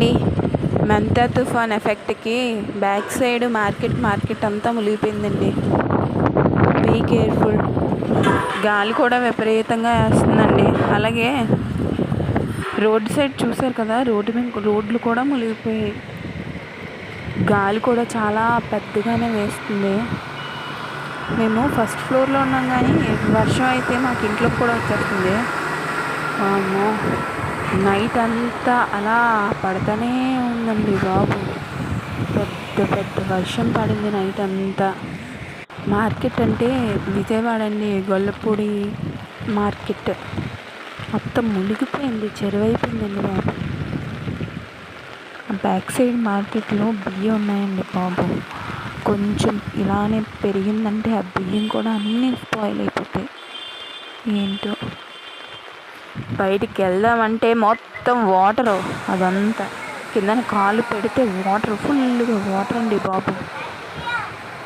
అండి. మెంతా తుఫాన్ ఎఫెక్ట్కి back side market అంతా మునిగిపోయిందండి. Be careful. గాలి కూడా విపరీతంగా వేస్తుందండి. అలాగే రోడ్ సైడ్ చూసారు కదా, రోడ్లు కూడా మునిగిపోయాయి. గాలి కూడా చాలా పెద్దగానే వేస్తుంది. మేము ఫస్ట్ ఫ్లోర్లో ఉన్నాం, కానీ వర్షం అయితే మాకు ఇంట్లోకి కూడా వచ్చేస్తుంది. వామ్మో, నైట్ అంతా అలా పడతానే ఉందండి బాబు. పెద్ద వర్షం పడింది నైట్ అంతా. మార్కెట్ అంటే విజయవాడ అండి, గొల్లపూడి మార్కెట్ మొత్తం మునిగిపోయింది, చెరువైపోయిందండి బాబు. బ్యాక్ సైడ్ మార్కెట్లో బియ్యం ఉన్నాయండి బాబు. కొంచెం ఇలానే పెరిగిందంటే ఆ బియ్యం కూడా అన్నీ స్పాయిల్ అయిపోతాయి. ఏంటో, బయటికి వెళ్దామంటే మొత్తం వాటరు, అదంతా కిందన కాలు పెడితే వాటర్, ఫుల్గా వాటర్ అండి బాబు.